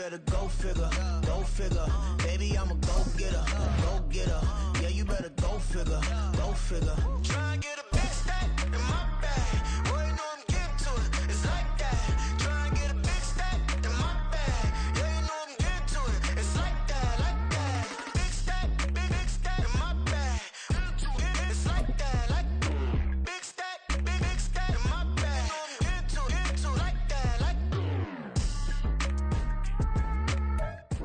better go figure, go figure. Baby, I'm a go-getter, go-getter. Yeah, you better go figure, go figure. Try and get a big stack in my bag. Boy, you know I'm getting to it. It's like that. Try and get a big stack in my bag. Yeah, you know I'm getting to it. It's like that, like that. Big stack, big stack in my bag. It's like that, like big stack, big stack in my bag. You know I'm getting to it, like that, like.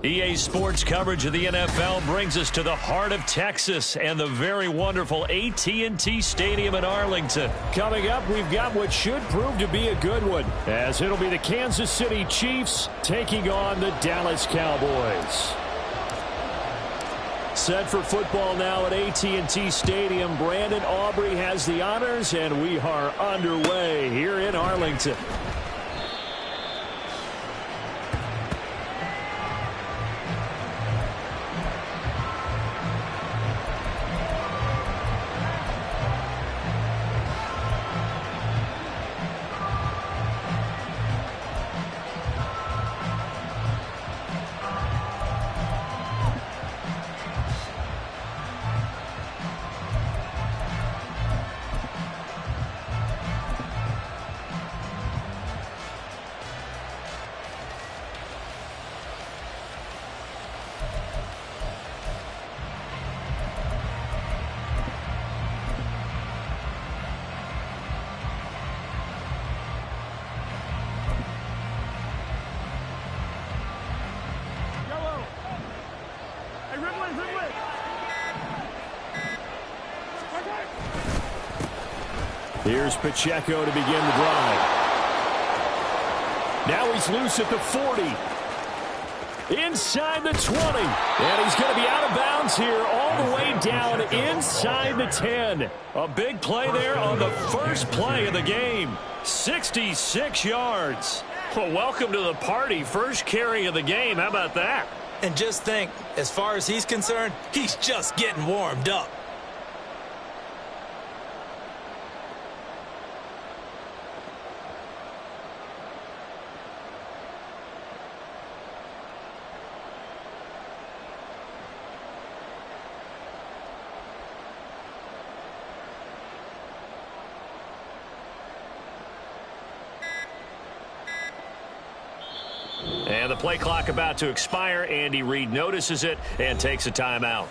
EA Sports coverage of the NFL brings us to the heart of Texas and the very wonderful AT&T Stadium in Arlington. Coming up, we've got what should prove to be a good one, as it'll be the Kansas City Chiefs taking on the Dallas Cowboys. Set for football now at AT&T Stadium. Brandon Aubrey has the honors, and we are underway here in Arlington. Here's Pacheco to begin the drive. Now he's loose at the 40. Inside the 20. And he's going to be out of bounds here all the way down inside the 10. A big play there on the first play of the game. 66 yards. Well, welcome to the party. First carry of the game. How about that? And just think, as far as he's concerned, he's just getting warmed up. And the play clock about to expire. Andy Reid notices it and takes a timeout.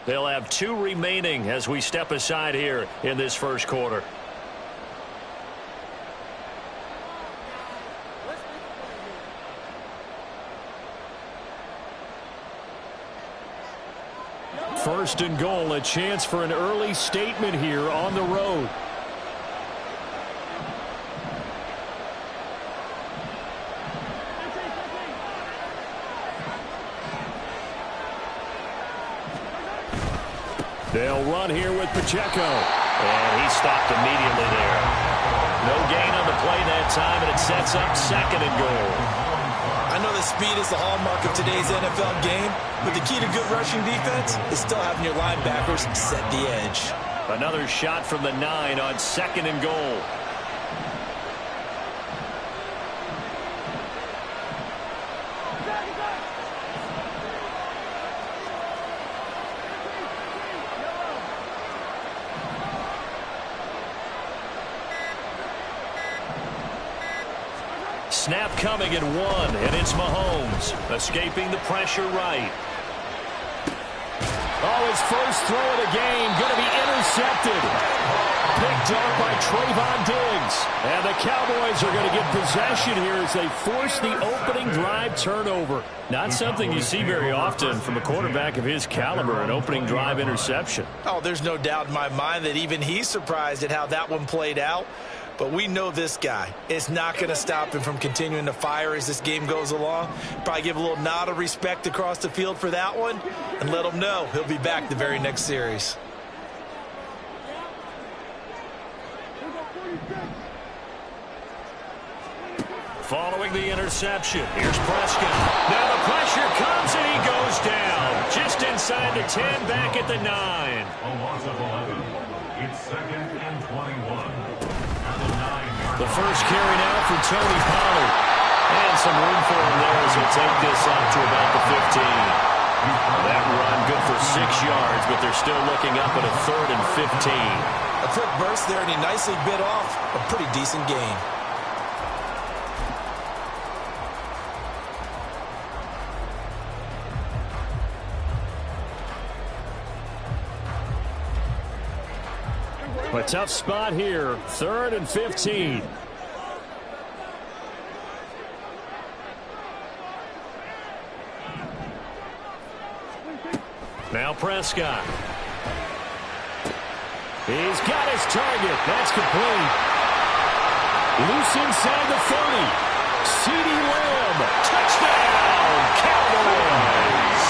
They'll have 2 remaining as we step aside here in this first quarter. First and goal, a chance for an early statement here on the road. They'll run here with Pacheco. And he stopped immediately there. No gain on the play that time, and it sets up second and goal. I know that speed is the hallmark of today's NFL game, but the key to good rushing defense is still having your linebackers set the edge. Another shot from the 9 on second and goal. Snap coming at 1, and it's Mahomes escaping the pressure right. Oh, his first throw of the game going to be intercepted. Picked up by Trayvon Diggs. And the Cowboys are going to get possession here as they force the opening drive turnover. Not something you see very often from a quarterback of his caliber, an opening drive interception. Oh, there's no doubt in my mind that even he's surprised at how that one played out. But we know this guy is not going to stop him from continuing to fire as this game goes along. Probably give a little nod of respect across the field for that one and let him know he'll be back the very next series. Following the interception, here's Prescott. Now the pressure comes and he goes down. Just inside the 10, back at the 9. A loss of 11. It's second and 21. The first carry now for Tony Pollard. And some room for him there as he'll take this up to about the 15. That run good for 6 yards, but they're still looking up at a 3rd and 15. A quick burst there, and he nicely bit off a pretty decent gain. A tough spot here, 3rd and 15. Now Prescott. He's got his target. That's complete. Loose inside the 30. CeeDee Lamb. Touchdown, Cowboys.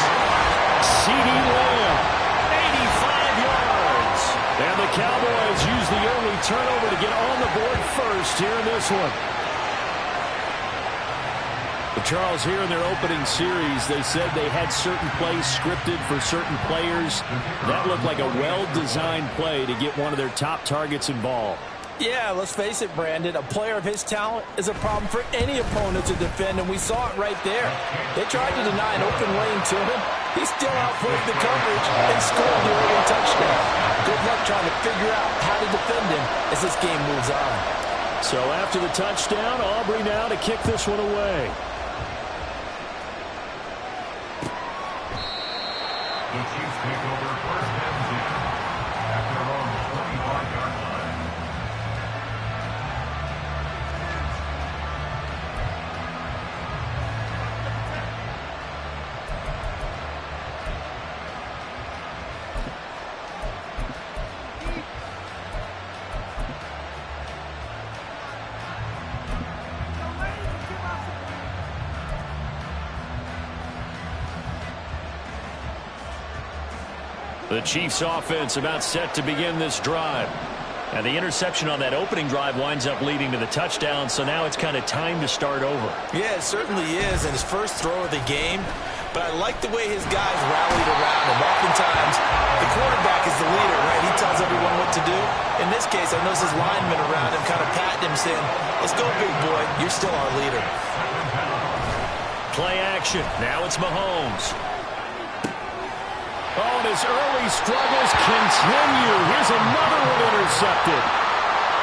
CeeDee Lamb, 85 yards. And the Cowboys use the early turnover to get on the board first here in this one. But Charles, here in their opening series, they said they had certain plays scripted for certain players. That looked like a well-designed play to get one of their top targets involved. Yeah, let's face it, Brandon. A player of his talent is a problem for any opponent to defend, and we saw it right there. They tried to deny an open lane to him. He still outplayed the coverage and scored the early touchdown. Good luck trying to figure out how to defend him as this game moves on. So after the touchdown, Aubrey now to kick this one away. The Chiefs take over 1st and 10 at their own 25-yard line. The Chiefs offense about set to begin this drive. And the interception on that opening drive winds up leading to the touchdown, so now it's kind of time to start over. Yeah, it certainly is, and his first throw of the game. But I like the way his guys rallied around him. Oftentimes, the quarterback is the leader, right? He tells everyone what to do. In this case, I noticed his linemen around him kind of patting him, saying, "Let's go, big boy. You're still our leader." Play action. Now it's Mahomes. Oh, and his early struggles continue. Here's another one intercepted.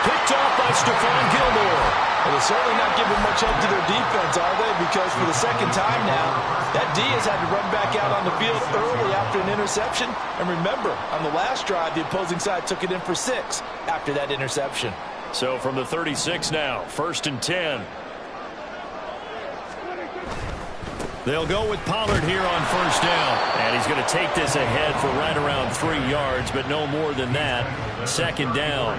Picked off by Stephon Gilmore. Well, they're certainly not giving much help to their defense, are they? Because for the second time now, that D has had to run back out on the field early after an interception. And remember, on the last drive, the opposing side took it in for 6 after that interception. So from the 36 now, 1st and 10. They'll go with Pollard here on 1st down. And he's going to take this ahead for right around 3 yards, but no more than that. 2nd down.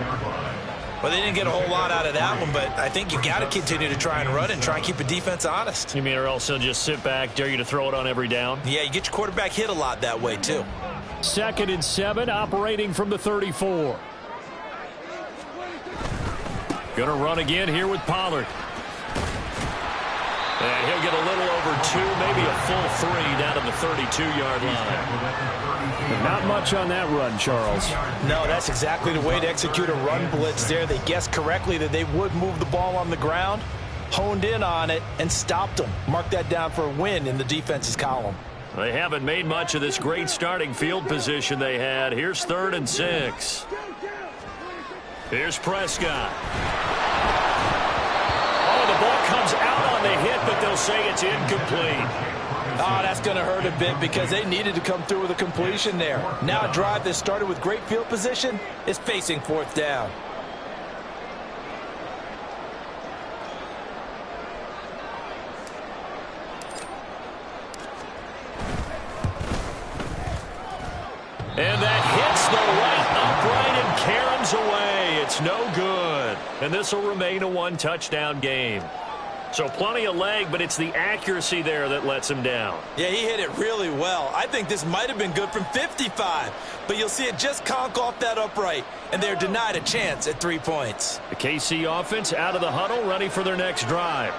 Well, they didn't get a whole lot out of that one, but I think you got to continue to try and run and try and keep a defense honest. You mean or else they'll just sit back, dare you to throw it on every down? Yeah, you get your quarterback hit a lot that way, too. 2nd and 7, operating from the 34. Going to run again here with Pollard. And he'll get a little over 2, maybe a full 3 down to the 32-yard line. Not much on that run, Charles. No, that's exactly the way to execute a run blitz there. They guessed correctly that they would move the ball on the ground, honed in on it, and stopped them. Mark that down for a win in the defense's column. They haven't made much of this great starting field position they had. Here's 3rd and 6. Here's Prescott. Oh, the ball comes out on the hit, but they'll say it's incomplete. Oh, that's going to hurt a bit because they needed to come through with a completion there. Now a drive that started with great field position is facing 4th down. And that hits the right upright and caroms away. It's no good. And this will remain a 1-touchdown game. So plenty of leg, but it's the accuracy there that lets him down. Yeah, he hit it really well. I think this might have been good from 55. But you'll see it just conk off that upright, and they're denied a chance at 3 points. The KC offense out of the huddle, ready for their next drive.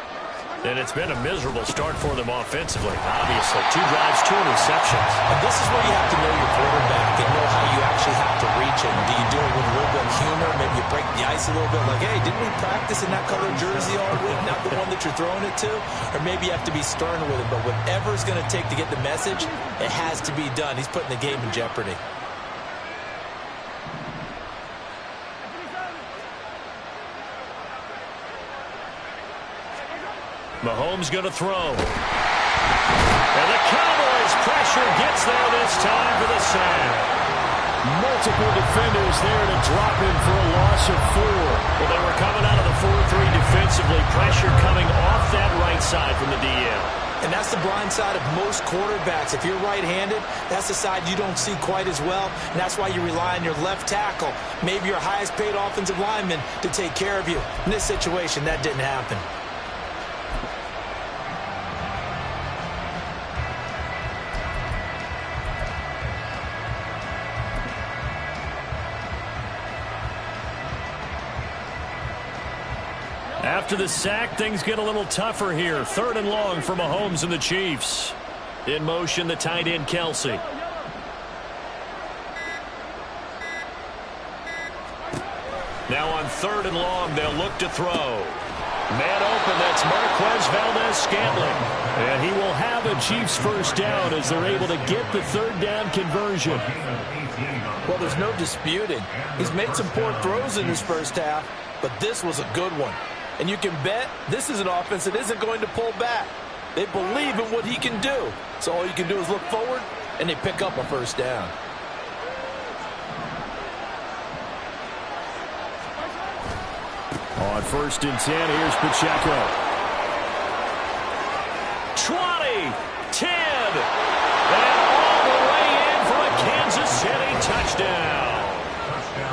And it's been a miserable start for them offensively. Obviously, 2 drives, 2 interceptions. And this is where you have to know your quarterback and know how you actually have to reach him. Do you do it with a little bit of humor? Maybe you break the ice a little bit, like, hey, didn't we practice in that colored jersey all week? Not the one that you're throwing it to? Or maybe you have to be stern with him. But whatever it's going to take to get the message, it has to be done. He's putting the game in jeopardy. Mahomes going to throw. And the Cowboys' pressure gets there this time for the sack. Multiple defenders there to drop him for a loss of 4. Well, they were coming out of the 4-3 defensively. Pressure coming off that right side from the DL. And that's the blind side of most quarterbacks. If you're right-handed, that's the side you don't see quite as well. And that's why you rely on your left tackle, maybe your highest-paid offensive lineman, to take care of you. In this situation, that didn't happen. After the sack, things get a little tougher here. 3rd and long for Mahomes and the Chiefs. In motion, the tight end, Kelsey. Now on 3rd and long, they'll look to throw. Man open, that's Marquez Valdes-Scantling. And he will have a Chiefs first down as they're able to get the 3rd down conversion. Well, there's no disputing. He's made some poor throws in his first half, but this was a good one. And you can bet this is an offense that isn't going to pull back. They believe in what he can do. So all you can do is look forward, and they pick up a first down. On 1st and 10, here's Pacheco. 20, 10, and all the way in for a Kansas City touchdown.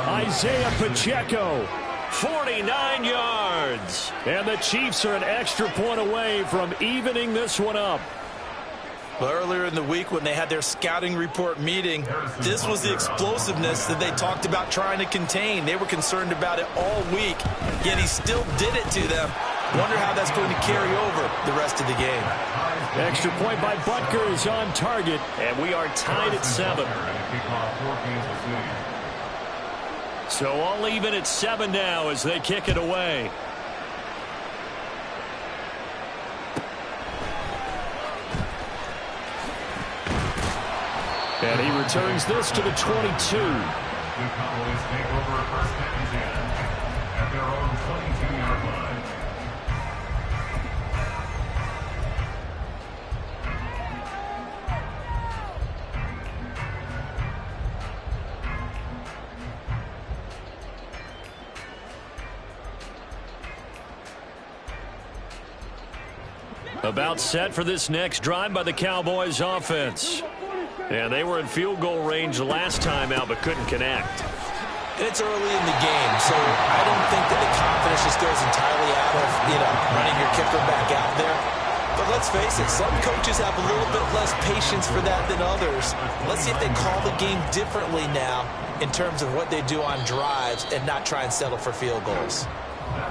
Isaiah Pacheco. 49 yards. And the Chiefs are an extra point away from evening this one up. But earlier in the week when they had their scouting report meeting, this was the explosiveness that they talked about trying to contain. They were concerned about it all week, yet he still did it to them. Wonder how that's going to carry over the rest of the game. Extra point by Butker is on target, and we are tied at 7. So all even at 7 now as they kick it away. And he returns this to the 22. The Cowboys take over 1st and 10 at their own 22-yard line. About set for this next drive by the Cowboys offense. And they were in field goal range last time out, but couldn't connect. And it's early in the game, so I don't think that the confidence just goes entirely out of, running your kicker back out there. But let's face it, some coaches have a little bit less patience for that than others. Let's see if they call the game differently now in terms of what they do on drives and not try and settle for field goals.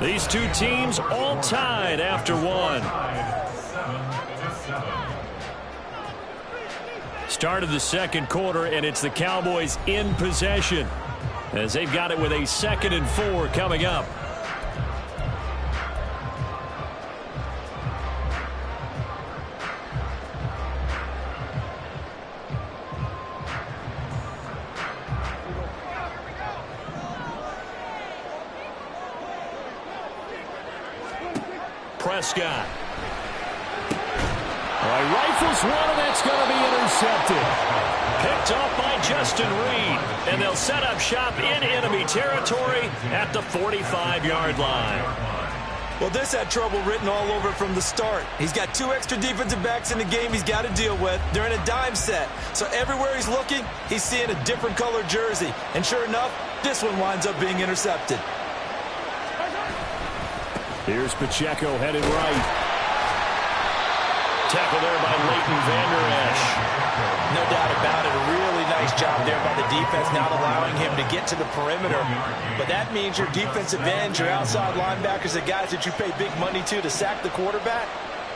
These two teams all tied after 1. Start of the 2nd quarter, and it's the Cowboys in possession as they've got it with a 2nd and 4 coming up. Prescott. Rifles one, and that's going to be intercepted. Picked off by Justin Reed, and they'll set up shop in enemy territory at the 45-yard line. Well, this had trouble written all over from the start. He's got 2 extra defensive backs in the game he's got to deal with. They're in a dime set, so everywhere he's looking, he's seeing a different color jersey. And sure enough, this one winds up being intercepted. Here's Pacheco headed right. Tackle there by Leighton Vander Esch. No doubt about it. A really nice job there by the defense, not allowing him to get to the perimeter. But that means your defensive ends, your outside linebackers, the guys that you pay big money to sack the quarterback,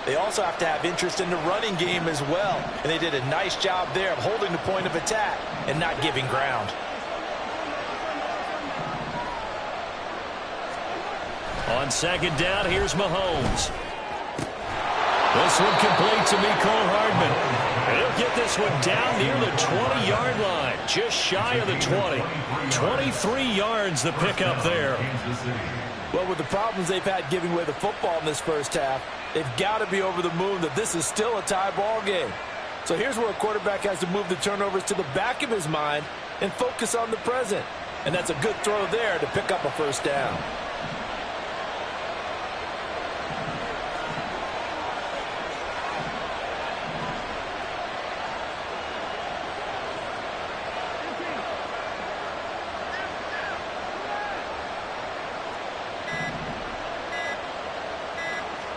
they also have to have interest in the running game as well. And they did a nice job there of holding the point of attack and not giving ground. On second down, here's Mahomes. This one complete to Mecole Hardman. And he'll get this one down near the 20-yard line, just shy of the 20. 23 yards the pickup there. Well, with the problems they've had giving away the football in this first half, they've got to be over the moon that this is still a tie ball game. So here's where a quarterback has to move the turnovers to the back of his mind and focus on the present. And that's a good throw there to pick up a first down.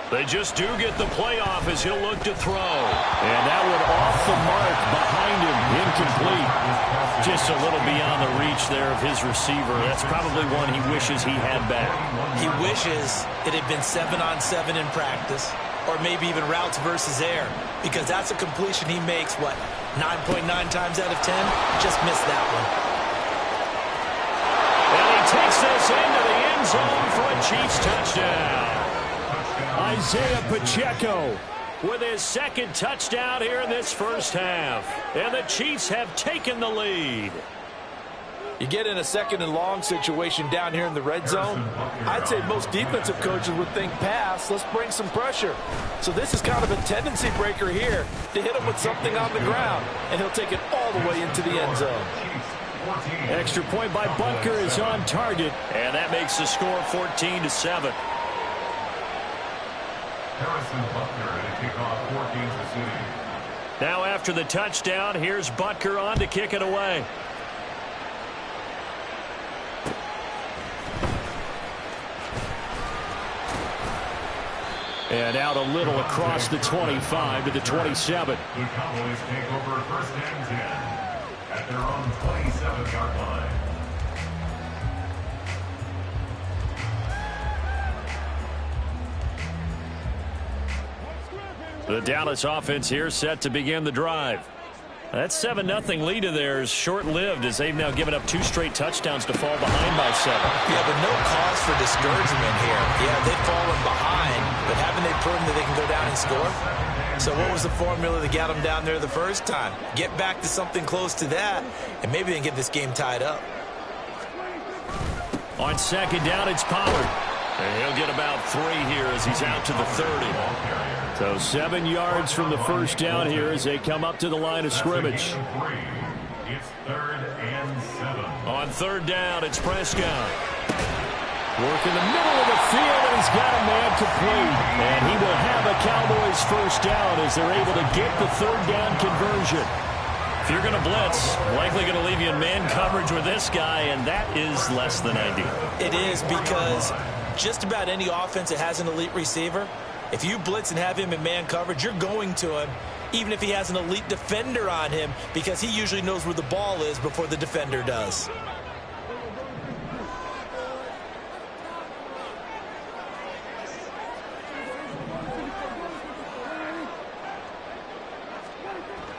They just do get the playoff as he'll look to throw. And that one off the mark behind him, incomplete. Just a little beyond the reach there of his receiver. That's probably one he wishes he had back. He wishes it had been 7-on-7 in practice, or maybe even routes versus air, because that's a completion he makes, what, 9.9 times out of 10? Just missed that one. And he takes this into the end zone for a Chiefs touchdown. Isaiah Pacheco with his second touchdown here in this first half. And the Chiefs have taken the lead. You get in a second and long situation down here in the red zone. I'd say most defensive coaches would think pass, let's bring some pressure. So this is kind of a tendency breaker here to hit him with something on the ground. And he'll take it all the way into the end zone. Extra point by Butker is on target. And that makes the score 14-7. Harrison Butker to kick off for Kansas City. Now after the touchdown, here's Butker on to kick it away. And out a little across the 25 to the 27. The Cowboys take over first and 10 at their own 27-yard line. The Dallas offense here set to begin the drive. That 7-0 lead of theirs short-lived as they've now given up 2 straight touchdowns to fall behind by 7. Yeah, but no cause for discouragement here. Yeah, they've fallen behind, but haven't they proven that they can go down and score? So what was the formula that got them down there the first time? Get back to something close to that, and maybe they can get this game tied up. On second down, it's Pollard. And he'll get about 3 here as he's out to the 30. So 7 yards from the first down here as they come up to the line of scrimmage. It's 3rd and 7. On third down, it's Prescott. Work in the middle of the field, and he's got a man complete. And he will have a Cowboys first down as they're able to get the third down conversion. If you're going to blitz, likely going to leave you in man coverage with this guy, and that is less than ideal. It is, because just about any offense that has an elite receiver, if you blitz and have him in man coverage, you're going to him, even if he has an elite defender on him, because he usually knows where the ball is before the defender does.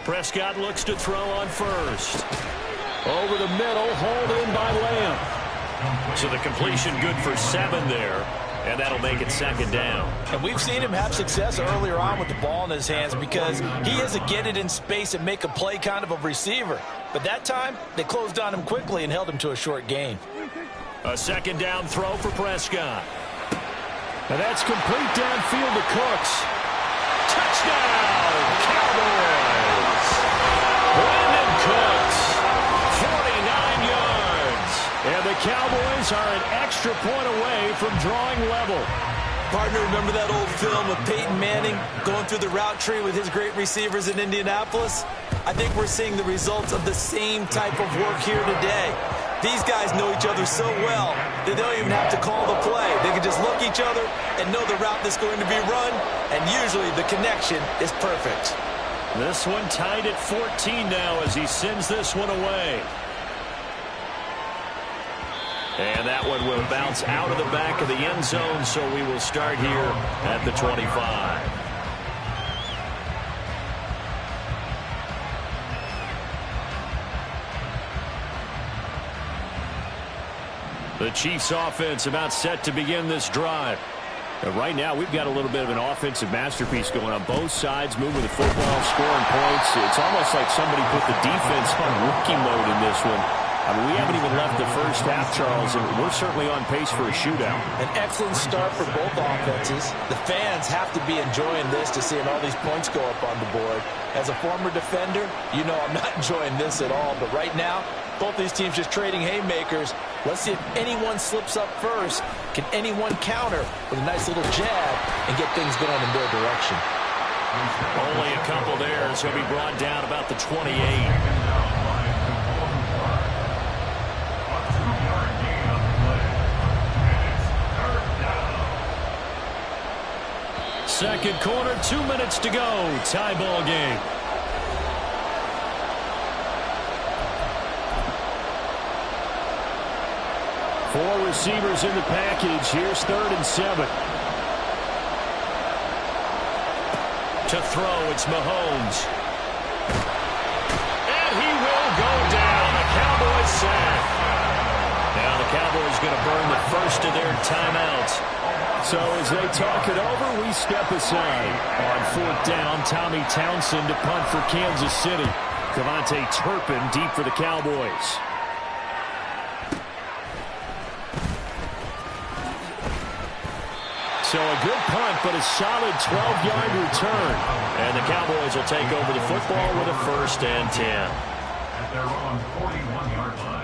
Prescott looks to throw on first. Over the middle, hauled in by Lamb. So the completion good for 7 there. And that'll make it second down. And we've seen him have success earlier on with the ball in his hands because he is a get it in space and make a play kind of a receiver. But that time, they closed on him quickly and held him to a short gain. A second down throw for Prescott. And that's complete downfield to Cooks. Touchdown, Cowboys! Brandon Cooks, 49 yards. And the Cowboys are an extra point away from drawing level. Partner, remember that old film of Peyton Manning going through the route tree with his great receivers in Indianapolis? I think we're seeing the results of the same type of work here today. These guys know each other so well that they don't even have to call the play. They can just look each other and know the route that's going to be run, and usually the connection is perfect. This one tied at 14 now as he sends this one away. And that one will bounce out of the back of the end zone, so we will start here at the 25. The Chiefs offense about set to begin this drive. And right now, we've got a little bit of an offensive masterpiece going on both sides, moving the football, scoring points. It's almost like somebody put the defense on rookie mode in this one. I mean, we haven't even left the first half, Charles, and we're certainly on pace for a shootout. An excellent start for both offenses. The fans have to be enjoying this to seeing all these points go up on the board. As a former defender, you know I'm not enjoying this at all. But right now, both these teams just trading haymakers. Let's see if anyone slips up first. Can anyone counter with a nice little jab and get things going in their direction? Only a couple there, so he'll be brought down about the 28. Second quarter, 2 minutes to go. Tie ball game. Four receivers in the package. Here's 3rd and 7. To throw, it's Mahomes. And he will go down. The Cowboys sack. Now the Cowboys going to burn the first of their timeouts. So as they talk it over, we step aside. On 4th down, Tommy Townsend to punt for Kansas City. Devontae Turpin deep for the Cowboys. So a good punt, but a solid 12-yard return. And the Cowboys will take over the football with a 1st and 10. At their own 41-yard line.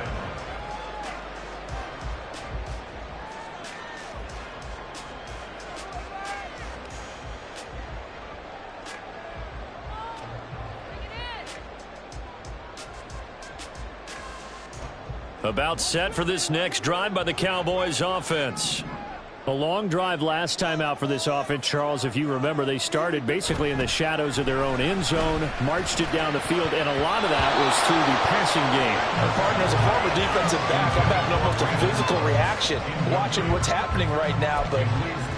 About set for this next drive by the Cowboys offense. A long drive last time out for this offense, Charles. If you remember, they started basically in the shadows of their own end zone, marched it down the field, and a lot of that was through the passing game. Our partner, as a former defensive back, I'm having almost a physical reaction watching what's happening right now. But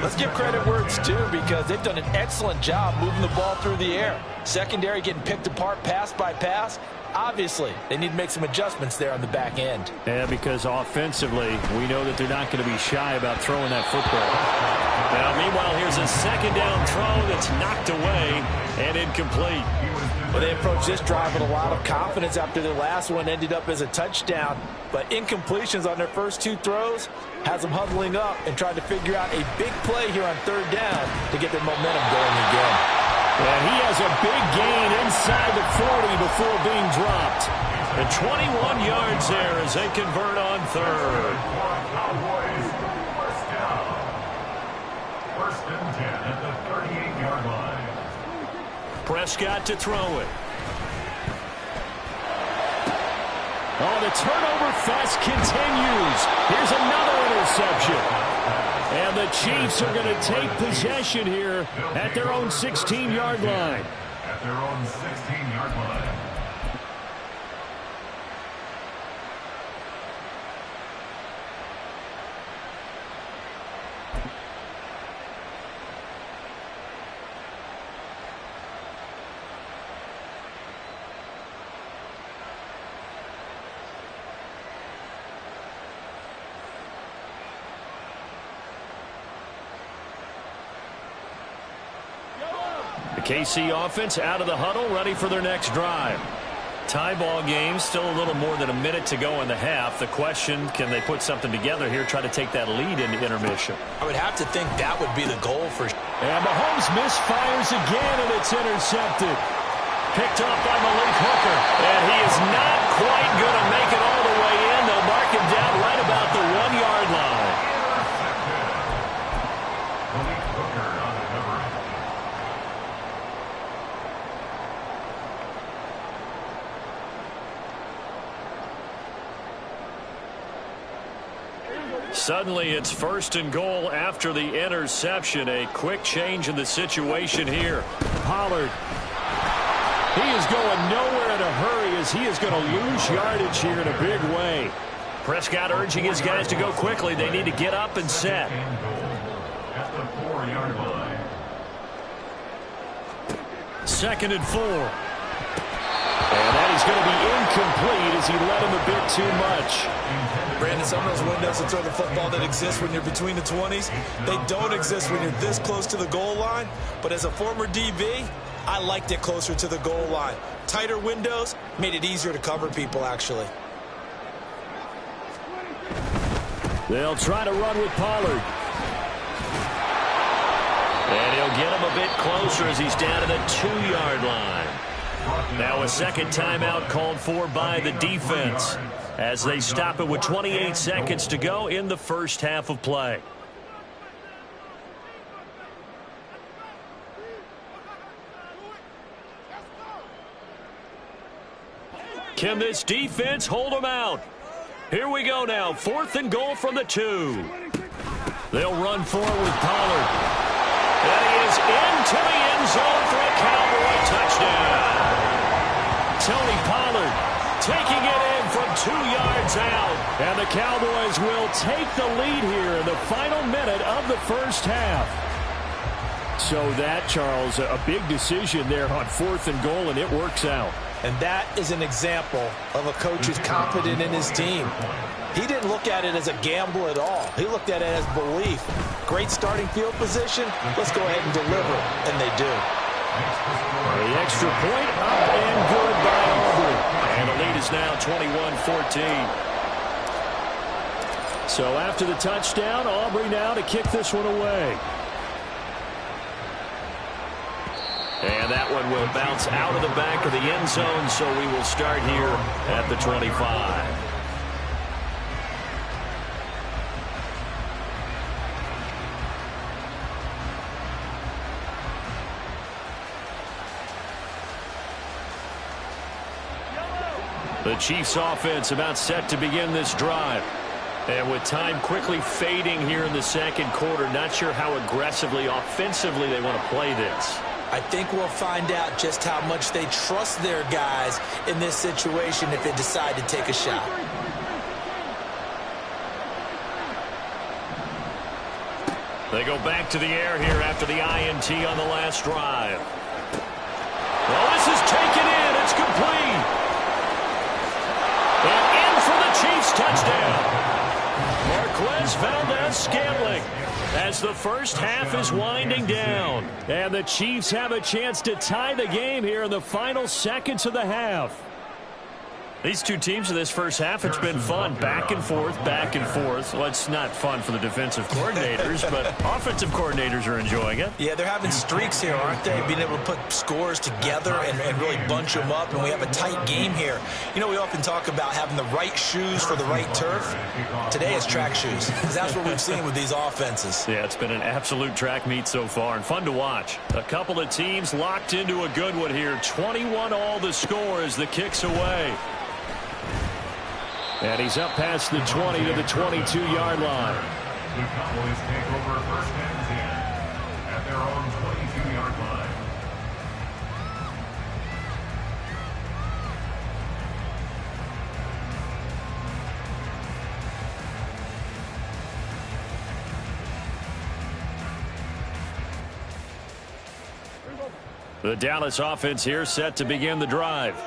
let's give credit where it's due, because they've done an excellent job moving the ball through the air. Secondary getting picked apart pass by pass. Obviously, they need to make some adjustments there on the back end. Yeah, because offensively, we know that they're not going to be shy about throwing that football. Now, meanwhile, here's a second down throw that's knocked away and incomplete. Well, they approached this drive with a lot of confidence after their last one ended up as a touchdown. But incompletions on their first 2 throws has them huddling up and trying to figure out a big play here on 3rd down to get their momentum going again. And he has a big gain inside the 40 before being dropped. And 21 yards there as they convert on 3rd. Cowboys, 1st down. 1st and 10 at the 38-yard line. Prescott to throw it. Oh, the turnover fest continues. Here's another interception. And the Chiefs are going to take possession here at their own 16-yard line. At their own 16-yard line. KC offense out of the huddle, ready for their next drive. Tie ball game, still a little more than a minute to go in the half. The question, can they put something together here, try to take that lead into intermission? I would have to think that would be the goal for sure. And Mahomes misfires again, and it's intercepted. Picked off by Malik Hooker. And he is not quite going to make it all the way in. They'll mark him down right about the 1-yard line. Malik Hooker on the coverage. Suddenly it's 1st and goal after the interception. A quick change in the situation here. Pollard. He is going nowhere in a hurry as he is going to lose yardage here in a big way. Prescott urging his guys to go quickly. They need to get up and set. And goal at the 4-yard line. 2nd and 4. And that is going to be incomplete as he led him a bit too much. Brandon, some of those windows to throw the football that exist when you're between the 20s, they don't exist when you're this close to the goal line. But as a former DB, I liked it closer to the goal line. Tighter windows made it easier to cover people, actually. They'll try to run with Pollard. And he'll get him a bit closer as he's down to the 2-yard line. Now a second timeout called for by the defense as they stop it with 28 seconds to go in the first half of play. Can this defense hold them out? Here we go now. 4th and goal from the 2. They'll run forward with Pollard. And he is into the end zone for a Cowboy touchdown. Tony Pollard taking it in from 2 yards out. And the Cowboys will take the lead here in the final minute of the first half. So that, Charles, a big decision there on 4th and goal, and it works out. And that is an example of a coach who's confident in his team. He didn't look at it as a gamble at all. He looked at it as belief. Great starting field position. Let's go ahead and deliver. And they do. The extra point up and good by Aubrey. And the lead is now 21-14. So after the touchdown, Aubrey now to kick this one away. And that one will bounce out of the back of the end zone, so we will start here at the 25. The Chiefs offense about set to begin this drive. And with time quickly fading here in the second quarter, not sure how aggressively, offensively they want to play this. I think we'll find out just how much they trust their guys in this situation if they decide to take a shot. They go back to the air here after the INT on the last drive. Well, this is taken in. It's complete. And in for the Chiefs touchdown. Marquez Valdes-Scantling as the first half is winding down. And the Chiefs have a chance to tie the game here in the final seconds of the half. These two teams in this first half, it's been fun. Back and forth, back and forth. Well, it's not fun for the defensive coordinators, but offensive coordinators are enjoying it. Yeah, they're having streaks here, aren't they? Being able to put scores together and really bunch them up, and we have a tight game here. You know, we often talk about having the right shoes for the right turf. Today it's track shoes. That's what we've seen with these offenses. Yeah, it's been an absolute track meet so far, and fun to watch. A couple of teams locked into a good one here. 21-all the score as the kick's away. And he's up past the 20 to the 22-yard line. The Cowboys take over 1st and 10 at their own 22-yard line. The Dallas offense here set to begin the drive.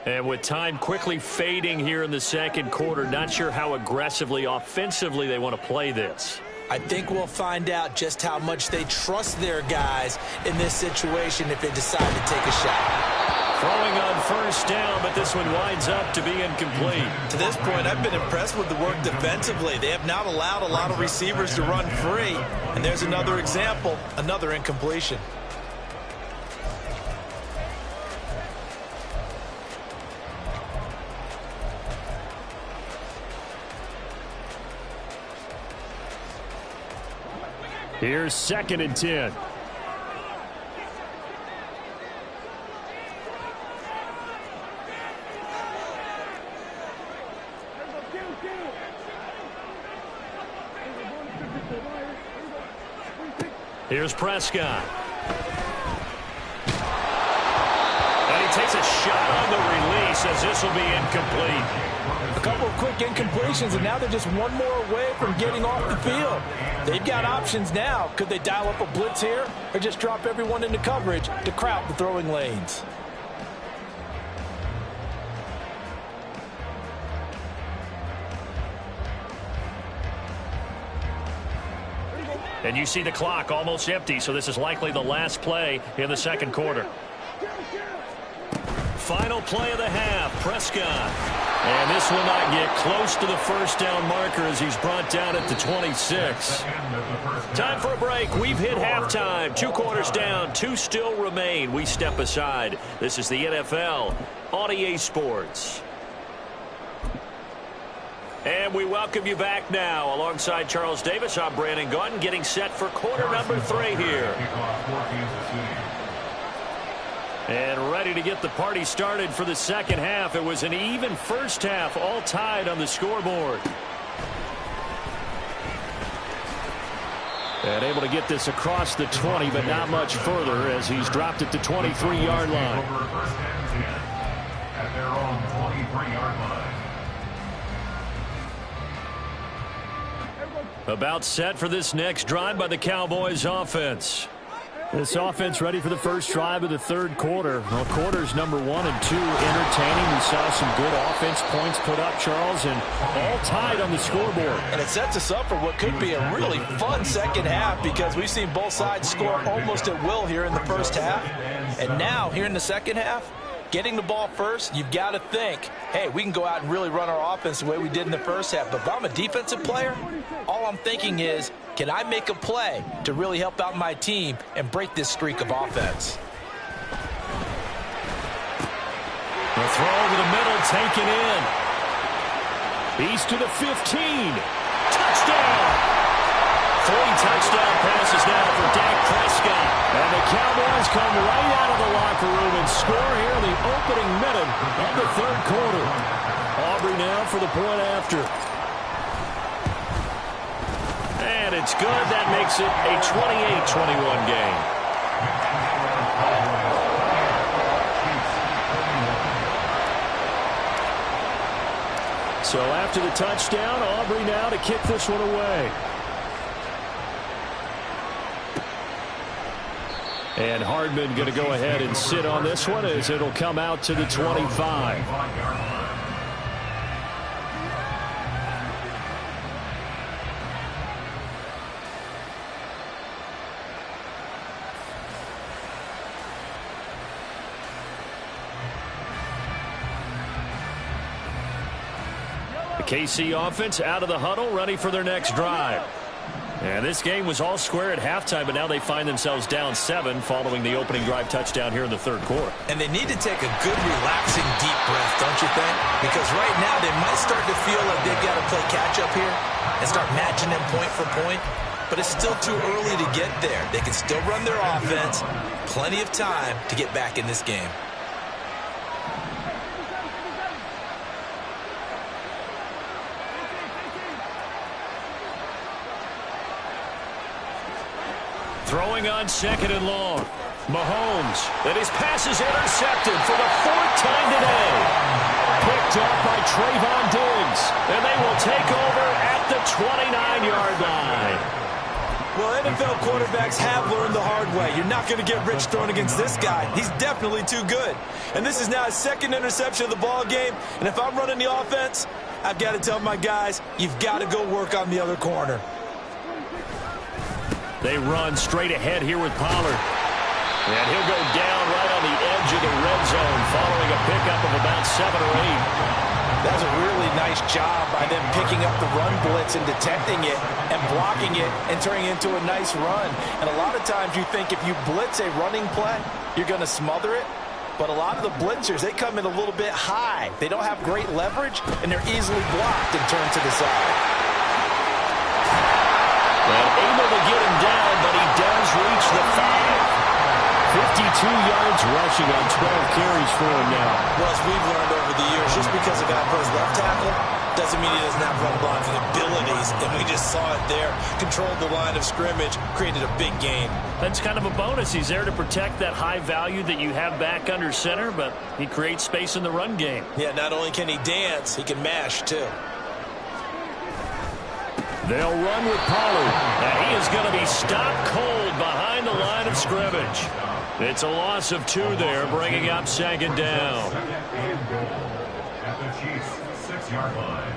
And with time quickly fading here in the second quarter, not sure how aggressively, offensively they want to play this. I think we'll find out just how much they trust their guys in this situation if they decide to take a shot. Throwing on first down, but this one winds up to be incomplete. To this point, I've been impressed with the work defensively. They have not allowed a lot of receivers to run free. And there's another example, another incompletion. Here's 2nd and 10. Here's Prescott. And he takes a shot on the release as this will be incomplete. A couple of quick incompletions, and now they're just one more away from getting off the field. They've got options now. Could they dial up a blitz here or just drop everyone into coverage to crowd the throwing lanes? And you see the clock almost empty, so this is likely the last play in the second quarter. Final play of the half, Prescott. And this will not get close to the first down marker as he's brought down at the 26. Time for a break. We've hit halftime. 2 quarters down, 2 still remain. We step aside. This is the NFL on EA Sports. And we welcome you back now. Alongside Charles Davis, I'm Brandon Gaudin, getting set for quarter number 3 here. And ready to get the party started for the second half. It was an even first half, all tied on the scoreboard. And able to get this across the 20, but not much further as he's dropped it to 23-yard line. At their own 23-yard line. About set for this next drive by the Cowboys offense. This offense ready for the first drive of the third quarter. Well, quarters number 1 and 2 entertaining. We saw some good offense points put up, Charles, and all tied on the scoreboard. And it sets us up for what could be a really fun second half because we've seen both sides score almost at will here in the first half. And now, here in the second half, getting the ball first, you've got to think, hey, we can go out and really run our offense the way we did in the first half. But if I'm a defensive player, all I'm thinking is, can I make a play to really help out my team and break this streak of offense? The throw over the middle, taken in. He's to the 15. Touchdown! 3 touchdown passes now for Dak Prescott. And the Cowboys come right out of the locker room and score here in the opening minute of the third quarter. Aubrey now for the point after. And it's good. That makes it a 28-21 game. So after the touchdown, Aubrey now to kick this one away. And Hardman going to go ahead and sit on this one as it'll come out to the 25. The KC offense out of the huddle, ready for their next drive. And this game was all square at halftime, but now they find themselves down 7 following the opening drive touchdown here in the third quarter. And they need to take a good, relaxing, deep breath, don't you think? Because right now they might start to feel like they've got to play catch-up here and start matching them point for point. But it's still too early to get there. They can still run their offense. Plenty of time to get back in this game. Throwing on second and long. Mahomes, and his pass is intercepted for the 4th time today. Picked up by Trayvon Diggs, and they will take over at the 29-yard line. Well, NFL quarterbacks have learned the hard way. You're not going to get rich throwing against this guy. He's definitely too good. And this is now his 2nd interception of the ball game. And if I'm running the offense, I've got to tell my guys, you've got to go work on the other corner. They run straight ahead here with Pollard. And he'll go down right on the edge of the red zone following a pickup of about 7 or 8. That's a really nice job by them picking up the run blitz and detecting it and blocking it and turning it into a nice run. And a lot of times you think if you blitz a running play, you're going to smother it. But a lot of the blitzers, they come in a little bit high. They don't have great leverage, and they're easily blocked and turned to the side. And able to get him down, but he does reach the 5. 52 yards rushing on 12 carries for him now. Well, as we've learned over the years, just because a guy plays left tackle doesn't mean he doesn't have run blocking abilities. And we just saw it there. Controlled the line of scrimmage, created a big gain. That's kind of a bonus. He's there to protect that high value that you have back under center, but he creates space in the run game. Yeah, not only can he dance, he can mash too. They'll run with Pollard, and he is going to be stopped cold behind the line of scrimmage. It's a loss of 2 there, bringing up 2nd down. Second and goal at the Chiefs' 6-yard line.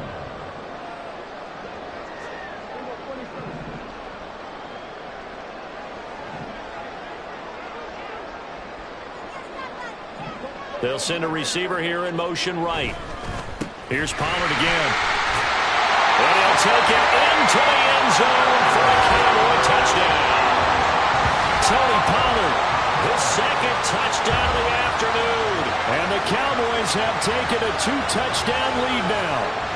1 They'll send a receiver here in motion right. Here's Pollard again. And he'll take it into the end zone for a Cowboy touchdown. Tony Pollard, his second touchdown of the afternoon. And the Cowboys have taken a 2-touchdown lead now.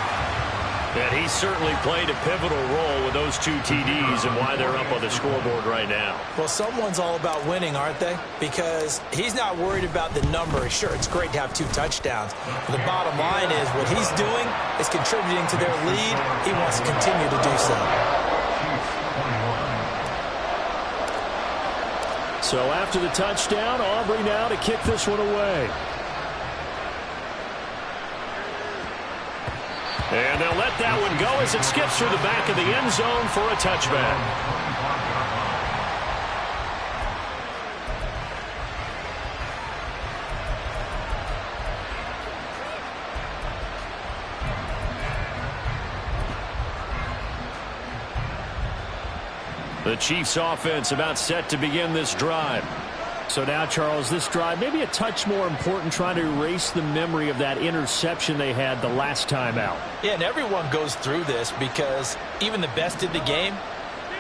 And he certainly played a pivotal role with those 2 TDs and why they're up on the scoreboard right now. Well, someone's all about winning, aren't they? Because he's not worried about the number. Sure, it's great to have 2 touchdowns. But the bottom line is what he's doing is contributing to their lead. He wants to continue to do so. So after the touchdown, Aubrey now to kick this one away. And they'll let that one go as it skips through the back of the end zone for a touchback. The Chiefs offense about set to begin this drive. So now, Charles, this drive maybe a touch more important, trying to erase the memory of that interception they had the last time out. Yeah, and everyone goes through this because even the best in the game,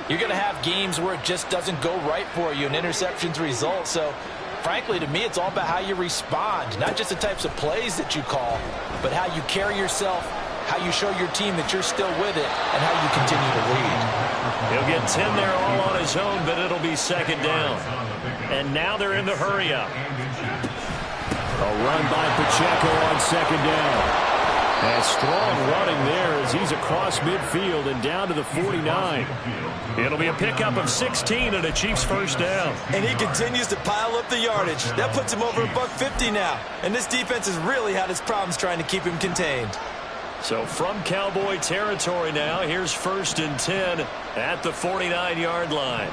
you're going to have games where it just doesn't go right for you and interceptions result. So, frankly, to me, it's all about how you respond, not just the types of plays that you call, but how you carry yourself, how you show your team that you're still with it, and how you continue to lead. He'll get 10 there all on his own, but it'll be second down. And now they're in the hurry-up. A run by Pacheco on second down. A strong running there as he's across midfield and down to the 49. It'll be a pickup of 16 and a Chiefs first down. And he continues to pile up the yardage. That puts him over $150 now. And this defense has really had its problems trying to keep him contained. So from Cowboy territory now, here's 1st and 10 at the 49-yard line.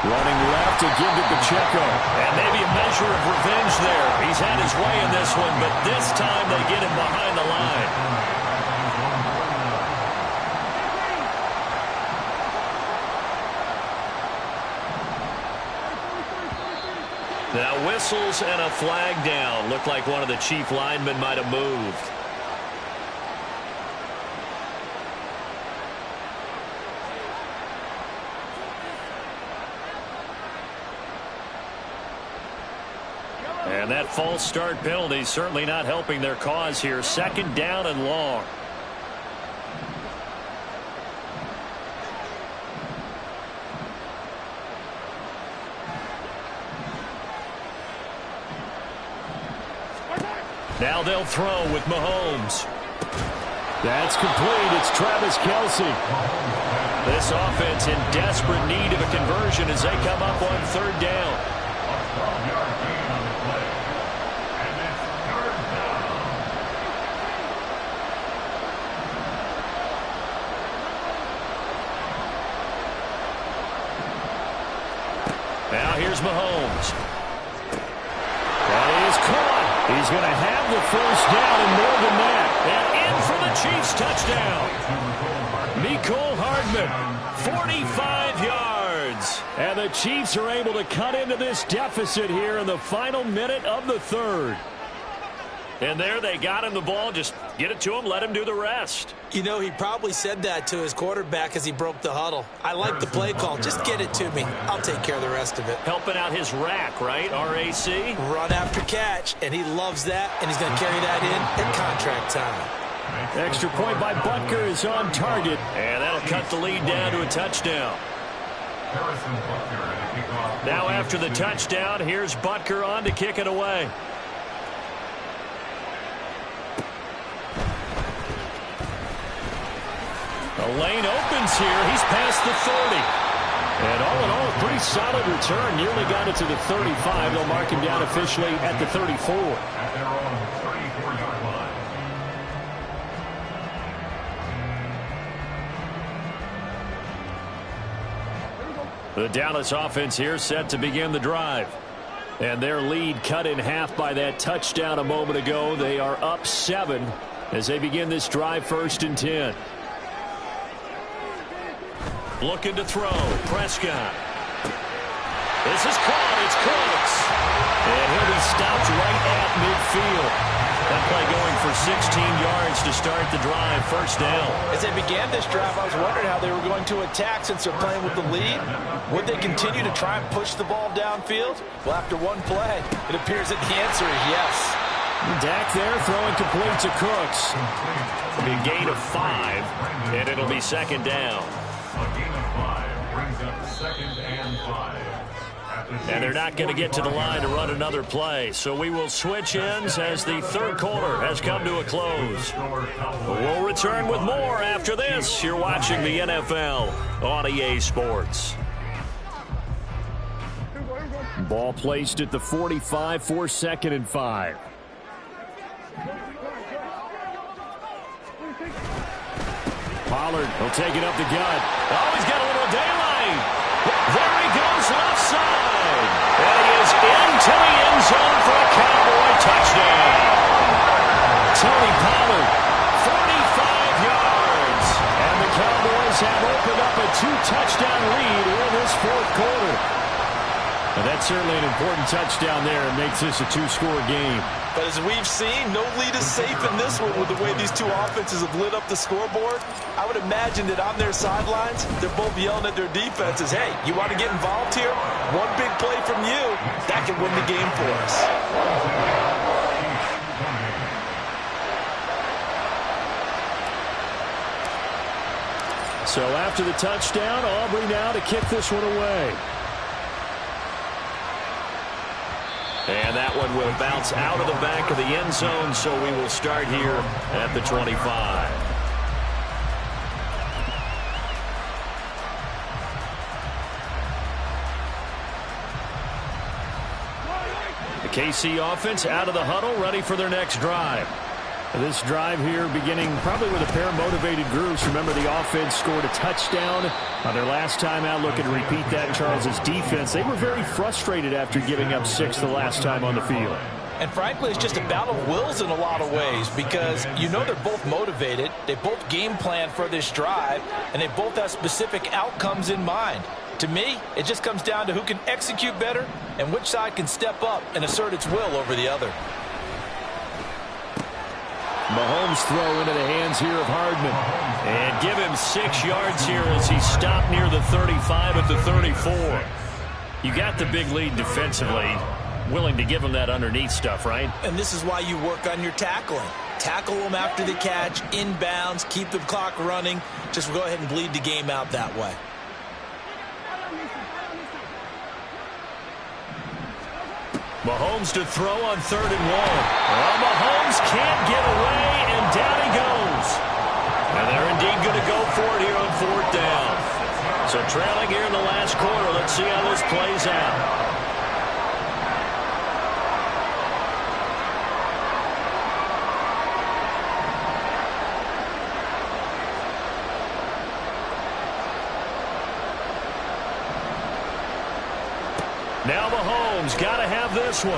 Running left to give to Pacheco. And maybe a measure of revenge there. He's had his way in this one, but this time they get him behind the line. Now whistles and a flag down. Looked like one of the Chief linemen might have moved. And that false start penalty certainly not helping their cause here. 2nd down and long. Now they'll throw with Mahomes. That's complete. It's Travis Kelce. This offense in desperate need of a conversion as they come up on 3rd down. Now here's Mahomes. That is caught. He's going to have the first down and more than that. And in for the Chiefs touchdown. Mecole Hardman, 45 yards. And the Chiefs are able to cut into this deficit here in the final minute of the 3rd. And there they got him the ball. Just get it to him, let him do the rest. You know, he probably said that to his quarterback as he broke the huddle. I like the play call. Just get it to me. I'll take care of the rest of it. Helping out his rack, right? RAC? Run after catch, and he loves that, and he's going to carry that in at contract time. Extra point by Butker is on target. And that'll cut the lead down to a touchdown. Now after the touchdown, here's Butker on to kick it away. The lane opens here. He's past the 30. And all in all, a pretty solid return. Nearly got it to the 35. They'll mark him down officially at the 34. At their own 34-yard line. The Dallas offense here set to begin the drive. And their lead cut in half by that touchdown a moment ago. They are up 7 as they begin this drive 1st and 10. Looking to throw. Prescott. This is caught. It's Cooks. And he'll be stopped right at midfield. That play going for 16 yards to start the drive. First down. As they began this drive, I was wondering how they were going to attack since they're playing with the lead. Would they continue to try and push the ball downfield? Well, after one play, it appears that the answer is yes. Dak there throwing complete to Cooks. It'll be a gain of 5, and it'll be second down. A gain of 5 brings up 2nd and 5. And they're not going to get to the line to run another play. So we will switch ends as the third quarter has come to a close. We'll return with more after this. You're watching the NFL on EA Sports. Ball placed at the 45 for 2nd and 5. Pollard will take it up the gut. Oh, he's got a little daylight. There he goes left side. And he is into the end zone for a Cowboy touchdown. Tony Pollard, 45 yards. And the Cowboys have opened up a 2-touchdown lead in this fourth quarter. And that's certainly an important touchdown there. It makes this a 2-score game. But as we've seen, no lead is safe in this one with the way these two offenses have lit up the scoreboard. I would imagine that on their sidelines, they're both yelling at their defenses, hey, you want to get involved here? One big play from you, that can win the game for us. So after the touchdown, Aubrey now to kick this one away. And that one will bounce out of the back of the end zone, so we will start here at the 25. The KC offense out of the huddle, ready for their next drive. This drive here beginning probably with a pair of motivated groups. Remember, the offense scored a touchdown on their last time out. Looking to repeat that in Charles's defense. They were very frustrated after giving up 6 the last time on the field. And frankly, it's just a battle of wills in a lot of ways because you know they're both motivated. They both game plan for this drive, and they both have specific outcomes in mind. To me, it just comes down to who can execute better and which side can step up and assert its will over the other. Mahomes throw into the hands here of Hardman. And give him 6 yards here as he stopped near the 35 at the 34. You got the big lead defensively. Willing to give him that underneath stuff, right? And this is why you work on your tackling. Tackle them after the catch, inbounds, keep the clock running. Just go ahead and bleed the game out that way. Mahomes to throw on 3rd and 1. Well, Mahomes can't get away, and down he goes. And they're indeed going to go for it here on 4th down. So trailing here in the last quarter. Let's see how this plays out. Now Mahomes got to have this one.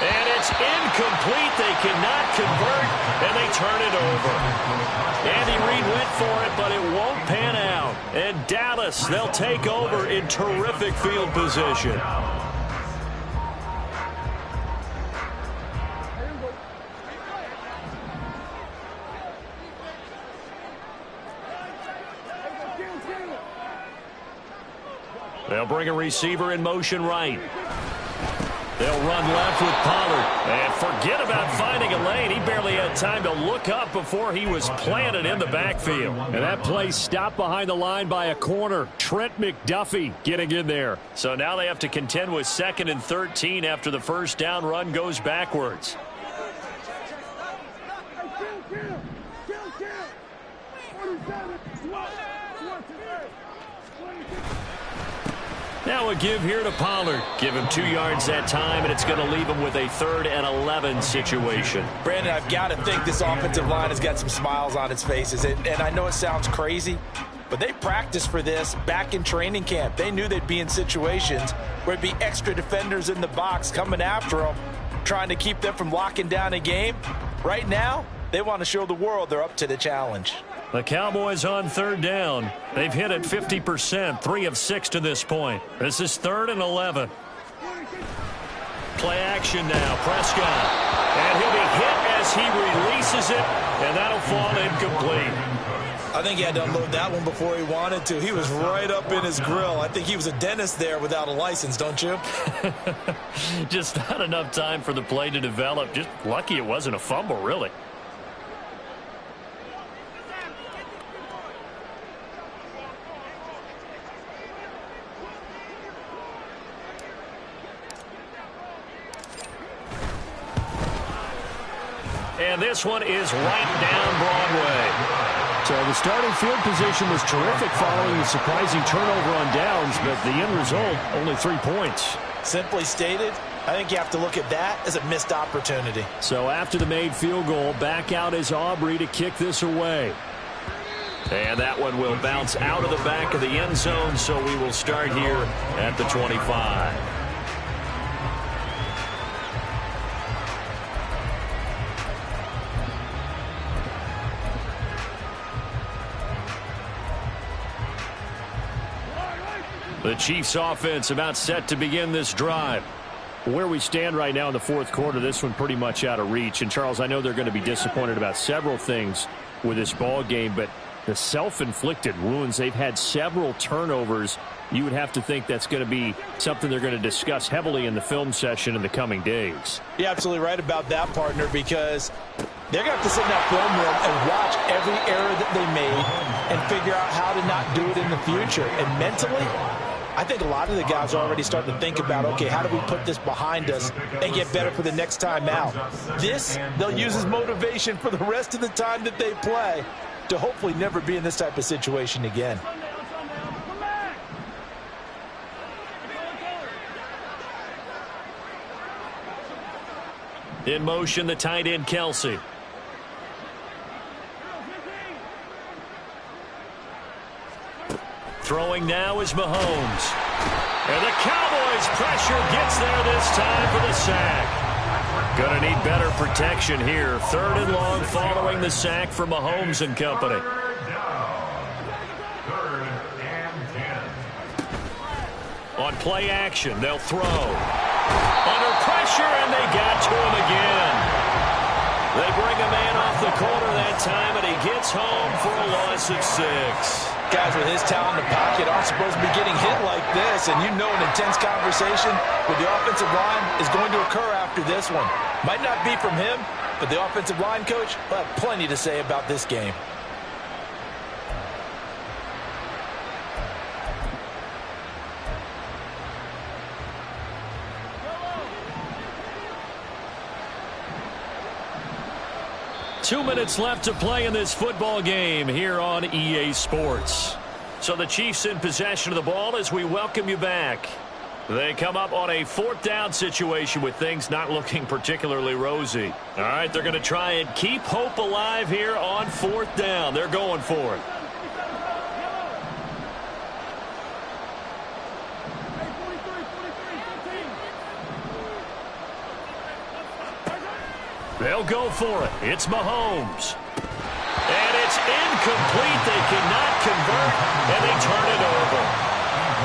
And it's incomplete. They cannot convert, and they turn it over. Andy Reid went for it, but it won't pan out. And Dallas, they'll take over in terrific field position. They'll bring a receiver in motion right. They'll run left with Pollard. And forget about finding a lane. He barely had time to look up before he was planted in the backfield. And that play stopped behind the line by a corner. Trent McDuffie getting in there. So now they have to contend with 2nd and 13 after the first down run goes backwards. Now a give here to Pollard. Give him 2 yards that time, and it's going to leave him with a 3rd and 11 situation. Brandon, I've got to think this offensive line has got some smiles on its faces. And I know it sounds crazy, but they practiced for this back in training camp. They knew they'd be in situations where it'd be extra defenders in the box coming after them, trying to keep them from locking down a game. Right now, they want to show the world they're up to the challenge. The Cowboys on third down. They've hit it 50%, 3 of 6 to this point. This is 3rd and 11. Play action now, Prescott. And he'll be hit as he releases it, and that'll fall incomplete. I think he had to unload that one before he wanted to. He was right up in his grill. I think he was a dentist there without a license, don't you? Just not enough time for the play to develop. Just lucky it wasn't a fumble, really. And this one is right down Broadway. So the starting field position was terrific following the surprising turnover on downs, but the end result, only 3 points. Simply stated, I think you have to look at that as a missed opportunity. So after the made field goal, back out is Aubrey to kick this away. And that one will bounce out of the back of the end zone, so we will start here at the 25. The Chiefs offense about set to begin this drive. Where we stand right now in the fourth quarter, this one pretty much out of reach. And, Charles, I know they're going to be disappointed about several things with this ball game, but the self-inflicted wounds, they've had several turnovers. You would have to think that's going to be something they're going to discuss heavily in the film session in the coming days. You're absolutely right about that, partner, because they're going to have to sit in that film room and watch every error that they made and figure out how to not do it in the future. And mentally, I think a lot of the guys are already starting to think about, okay, how do we put this behind us and get better for the next time out? This, they'll use as motivation for the rest of the time that they play to hopefully never be in this type of situation again. In motion, the tight end, Kelsey. Throwing now is Mahomes. And the Cowboys' pressure gets there this time for the sack. Gonna need better protection here. 3rd and long following the sack for Mahomes and company. 3rd and 10. On play action, they'll throw. Under pressure, and they got to him again. They bring a man off the corner that time, and he gets home for a loss of 6. Guys with his talent in the pocket aren't supposed to be getting hit like this, and you know an intense conversation with the offensive line is going to occur after this one. Might not be from him, but the offensive line coach will have plenty to say about this game. Two minutes left to play in this football game here on EA Sports. So the Chiefs in possession of the ball as we welcome you back. They come up on a 4th down situation with things not looking particularly rosy. All right, they're going to try and keep hope alive here on 4th down. They're going for it. They'll go for it. It's Mahomes. And it's incomplete. They cannot convert, and they turn it over.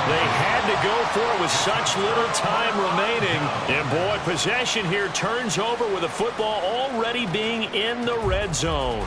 They had to go for it with such little time remaining. And, boy, possession here turns over with the football already being in the red zone.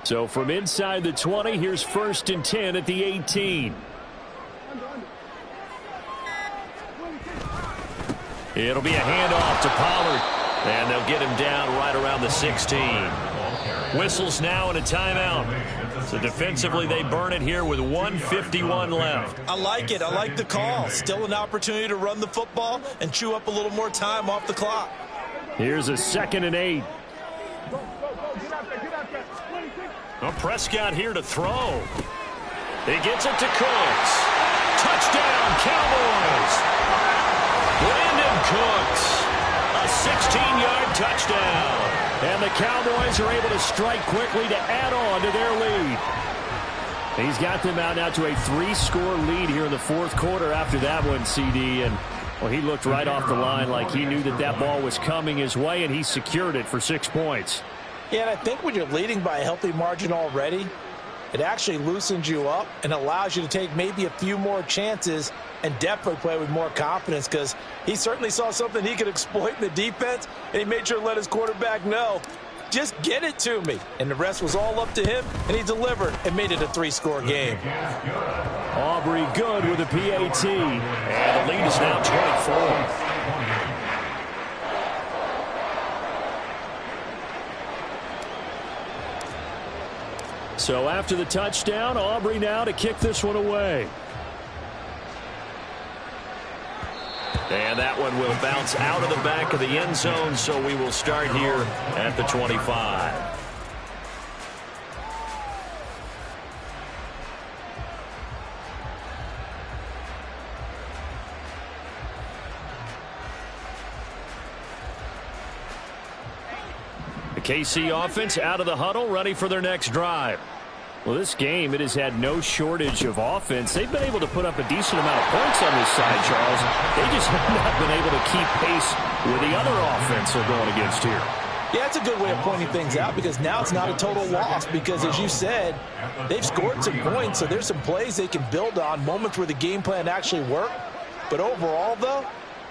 So from inside the 20, here's 1st and 10 at the 18. It'll be a handoff to Pollard, and they'll get him down right around the 16. Whistles now and a timeout. So defensively, they burn it here with 1:51 left. I like it. I like the call. Still an opportunity to run the football and chew up a little more time off the clock. Here's a 2nd and 8. Well, Prescott here to throw. He gets it to Cooks. Touchdown, Cowboys. Brandon Cooks. A 16-yard touchdown. And the Cowboys are able to strike quickly to add on to their lead. He's got them out now to a 3-score lead here in the fourth quarter after that one, CD. And, well, he looked right off the line like he knew that that ball was coming his way, and he secured it for 6 points. Yeah, and I think when you're leading by a healthy margin already, it actually loosens you up and allows you to take maybe a few more chances and definitely play with more confidence, because he certainly saw something he could exploit in the defense, and he made sure to let his quarterback know, just get it to me. And the rest was all up to him, and he delivered and made it a 3-score game. Aubrey Good with a PAT. And the lead is now 24. So after the touchdown, Aubrey now to kick this one away. And that one will bounce out of the back of the end zone, so we will start here at the 25. The KC offense out of the huddle, ready for their next drive. Well, this game, it has had no shortage of offense. They've been able to put up a decent amount of points on this side, Charles. They just have not been able to keep pace with the other offense they're going against here. Yeah, it's a good way of pointing things out, because now it's not a total loss, because as you said, they've scored some points, so there's some plays they can build on, moments where the game plan actually worked. But overall, though,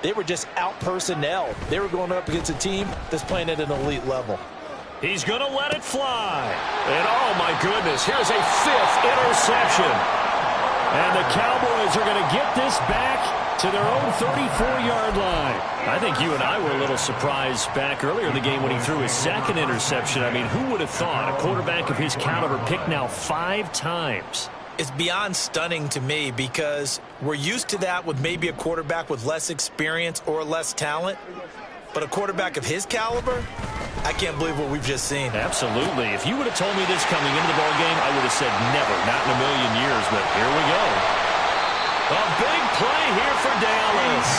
they were just out-personnel. They were going up against a team that's playing at an elite level. He's going to let it fly. And, oh, my goodness, here's a 5th interception. And the Cowboys are going to get this back to their own 34-yard line. I think you and I were a little surprised back earlier in the game when he threw his 2nd interception. I mean, who would have thought a quarterback of his caliber picked now 5 times? It's beyond stunning to me, because we're used to that with maybe a quarterback with less experience or less talent. But a quarterback of his caliber, I can't believe what we've just seen. Absolutely. If you would have told me this coming into the ballgame, I would have said never, not in a million years. But here we go. A big play here for Dallas.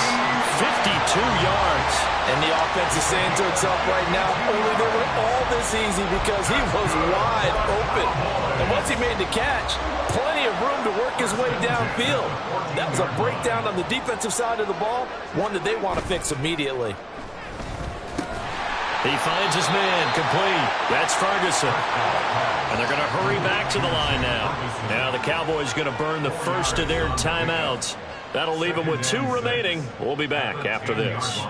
52 yards. And the offense is saying to itself right now, only they were all this easy because he was wide open. And once he made the catch, plenty of room to work his way downfield. That was a breakdown on the defensive side of the ball, one that they want to fix immediately. He finds his man complete. That's Ferguson. And they're going to hurry back to the line now. Now the Cowboys going to burn the first of their timeouts. That'll leave them with 2 remaining. We'll be back after this.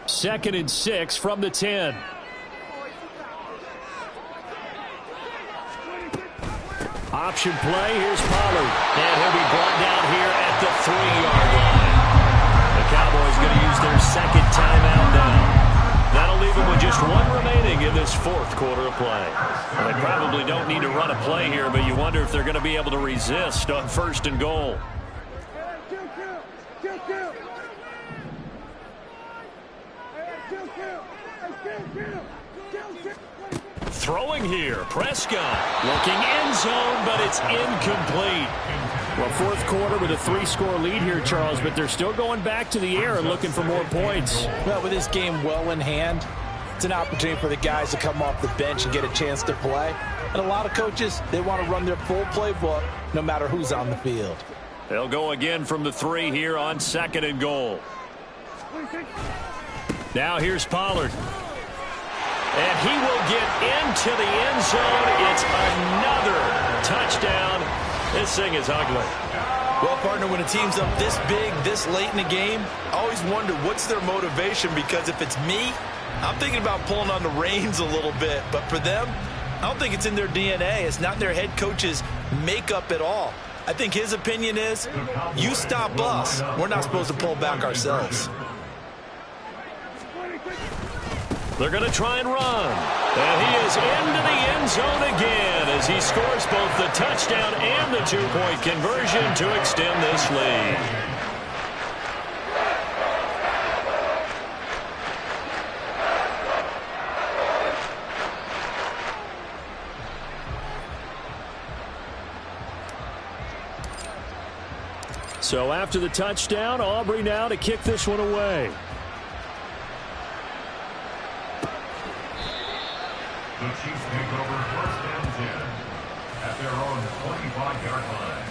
2nd and 6 from the 10. Option play. Here's Pollard. And he'll be brought down here at the 3-yard line. The Cowboys going to use their 2nd timeout now. That'll leave them with just 1 remaining in this 4th quarter of play. Well, they probably don't need to run a play here, but you wonder if they're going to be able to resist on 1st and goal. Throwing here, Prescott looking end zone, but it's incomplete. Well, 4th quarter with a 3-score lead here, Charles, but they're still going back to the air and looking for more points. Well, with this game well in hand, it's an opportunity for the guys to come off the bench and get a chance to play. And a lot of coaches, they want to run their full playbook no matter who's on the field. They'll go again from the 3 here on 2nd and goal. Now here's Pollard. And he will get into the end zone. It's another touchdown. This thing is ugly. Well, partner, when a team's up this big, this late in the game, I always wonder what's their motivation, because if it's me, I'm thinking about pulling on the reins a little bit. But for them, I don't think it's in their DNA. It's not their head coach's makeup at all. I think his opinion is, you stop us, we're not supposed to pull back ourselves. They're going to try and run. And he is into the end zone again as he scores both the touchdown and the 2-point conversion to extend this lead. So after the touchdown, Aubrey now to kick this one away. The Chiefs take over 1st and 10 at their own 25-yard line.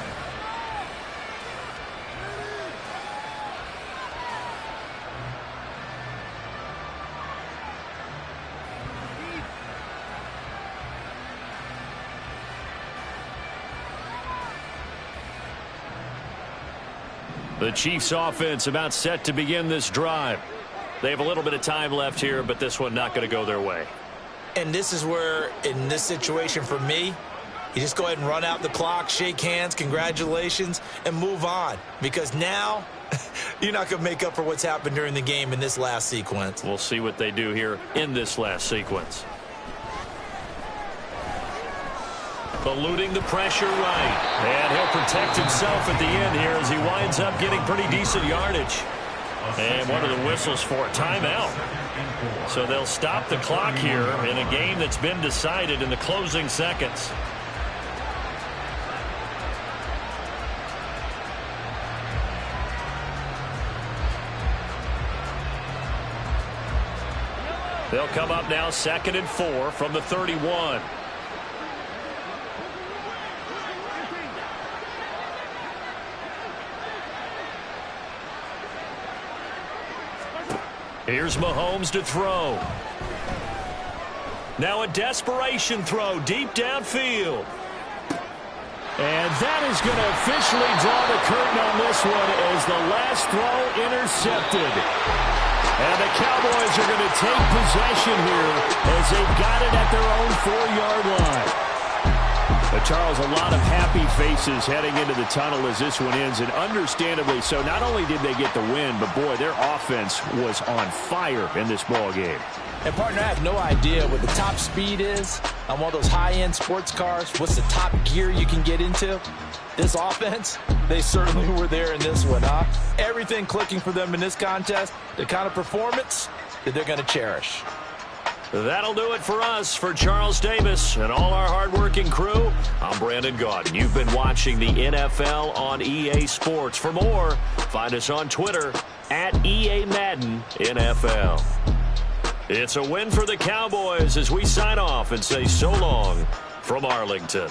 The Chiefs offense about set to begin this drive. They have a little bit of time left here, but this one not going to go their way. And this is where, in this situation for me, you just go ahead and run out the clock, shake hands, congratulations, and move on. Because now, you're not going to make up for what's happened during the game in this last sequence. We'll see what they do here in this last sequence. Eluding the pressure right. And he'll protect himself at the end here as he winds up getting pretty decent yardage. And one of the whistles for a timeout. So they'll stop the clock here in a game that's been decided in the closing seconds. They'll come up now 2nd and 4 from the 31. Here's Mahomes to throw. Now a desperation throw deep downfield. And that is going to officially draw the curtain on this one as the last throw intercepted. And the Cowboys are going to take possession here as they've got it at their own 4-yard line. But Charles, a lot of happy faces heading into the tunnel as this one ends, and understandably so. Not only did they get the win, but boy, their offense was on fire in this ball game. And partner, I have no idea what the top speed is on one of those high-end sports cars. What's the top gear you can get into? This offense, they certainly were there in this one, huh? Everything clicking for them in this contest, the kind of performance that they're going to cherish. That'll do it for us. For Charles Davis and all our hardworking crew, I'm Brandon Gaudin. You've been watching the NFL on EA Sports. For more, find us on Twitter at EA Madden NFL. It's a win for the Cowboys as we sign off and say so long from Arlington.